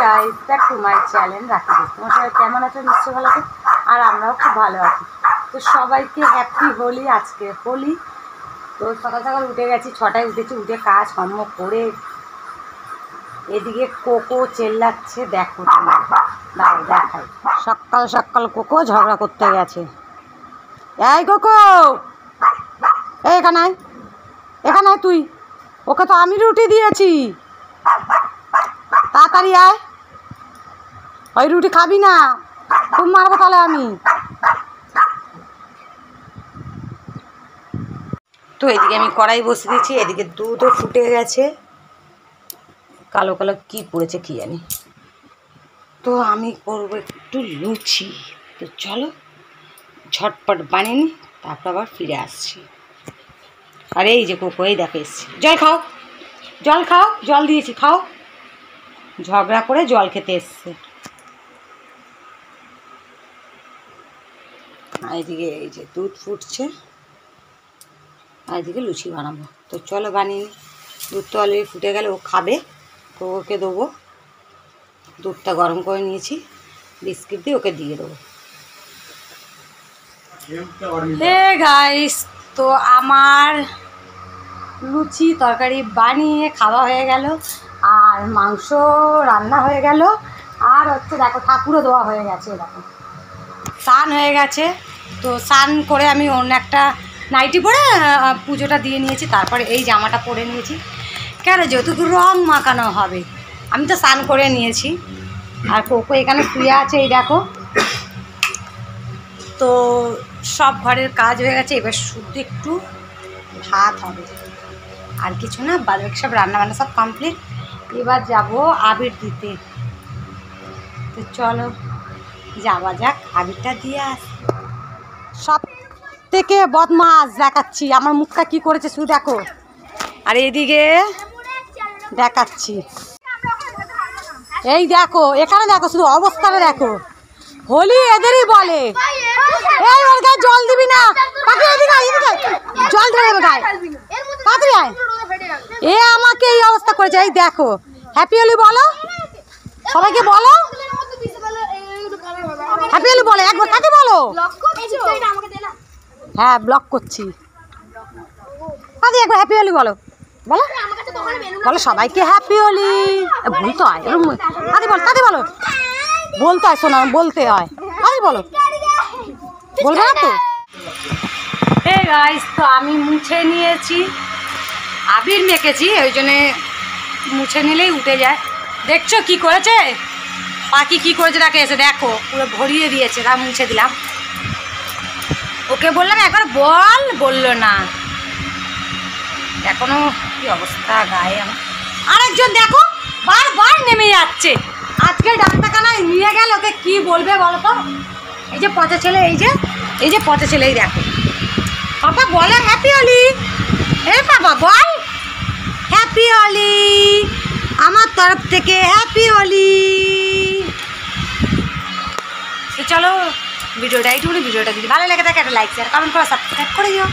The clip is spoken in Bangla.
Guys, back to my channel রাখি দেশ। তোমার সবাই কেমন আছো? নিশ্চয়ই ভালো আছো, আর আমরাও খুব ভালো আছি। তো সবাইকে হ্যাপি হোলি। আজকে হোলি। তো সকাল সকাল উঠে গেছি, 6টায় উঠেছি। উঠে কাজ কর্ম করে এদিকে কোকো চেল্লাচ্ছে, দেখো তোমার দাও দেখাই। সকাল সকাল কোকো ঝগড়া করতে গেছে। এই কোকো, এখানে এখানে তুই, ওকে তো আমি রুটি দিয়েছি, তাড়াতাড়ি আয়। ওই রুটি খাবি না, খুব মারবো তাহলে আমি। তো এদিকে আমি কড়াই বসে দিয়েছি, এদিকে দুধও ফুটে গেছে। কালো কালো কি পড়েছে কি জানি। তো আমি করবো একটু লুচি। তো চলো ঝটপট বানিয়ে নি, তারপর আবার ফিরে আসছি। আর এই যে কোকো, এই দেখো এসছি। জল খাও, জল খাও, জল দিয়েছি খাও। ঝগড়া করে জল খেতে এসছে। আর এদিকে এই যে দুধ ফুটছে, আর এদিকে লুচি বানাবো। তো চলো বানিয়ে নিই। দুধ তো অলরেডি ফুটে গেলে ও খাবে, তো ওকে দেবো। দুধটা গরম করে নিয়েছি, বিস্কিট দিয়ে ওকে দিয়ে দেবো। হে গাইস, তো আমার লুচি তরকারি বানিয়ে খাওয়া হয়ে গেল, আর মাংস রান্না হয়ে গেল, আর হচ্ছে দেখো ঠাকুরও দেওয়া হয়ে গেছে। দেখো স্নান হয়ে গেছে। তো স্নান করে আমি অন্য একটা নাইটি পরে পুজোটা দিয়ে নিয়েছি। তারপরে এই জামাটা পরে নিয়েছি, কেন যেহেতু রং মাখানো হবে। আমি তো স্নান করে নিয়েছি। আর কোকো এখানে শুয়ে আছে, এই দেখো। তো সব ঘরের কাজ হয়ে গেছে, এবার শুধু একটু ভাত হবে, আর কিছু না। বাকি সব রান্নাবান্না সব কমপ্লিট। এবার যাব আবির দিতে। তো চলো যাওয়া যাক, আবিরটা দিয়ে আস। সব থেকে বদমাস দেখাচ্ছি, আমার মুখটা কি করেছে শুধু দেখো। আর এদিকে দেখাচ্ছি, এই দেখো এখানে দেখো, শুধু অবস্থাটা দেখো। হোলি এদেরই বলে। এই ওর গায়ে জল দিবি না, জল ধরে দেবে গায়ে, তাড়াতাড়ি আয়। এ আমাকে এই অবস্থা করেছে, এই দেখো। হ্যাপি হোলি বলো, সবাইকে বলো হ্যাপি হোলি বলো, একবার কাকে বলো। হ্যাঁ ব্লক করছি, কাদি একবার হ্যাপি হোলি বলো, বলো বলো সবাইকে হ্যাপি হোলি। বলতে হয় কাদি বল, কাদি বলো, বলতে হয়, শোনা বলতে হয়, কাদি বলো, বলবে না তো। এই গাইস, তো আমি মুছে নিয়েছি, আবির মেখেছি, ওই জন্যে মুছে নিলেই উঠে যায়। দেখছো কি করেছে পাখি, কি করেছে তাকে এসে দেখো, পুরো ভরিয়ে দিয়েছে। তা মুছে দিলাম, ওকে বললাম একবার বল, বললো না। এখনো কি অবস্থা গায়ে আমার। আরেকজন দেখো বারবার নেমে যাচ্ছে। আজকে ডাক্তারখানায় নিয়ে গেল, ওকে কি বলবে বলো তো। এই যে পচা ছেলে, এই যে পচা ছেলে, এই দেখো। পাপা বলে হ্যাপি হোলি, এ বাবা বল হ্যাপি হোলি, আমার তরফ থেকে হ্যাপি হোলি। তো চলো ভিডিওটা এইটুকুনি। ভিডিওটা যদি ভালো লেগে থাকে একটা লাইক শেয়ার কমেন্ট করে সাবস্ক্রাইব করে দিও।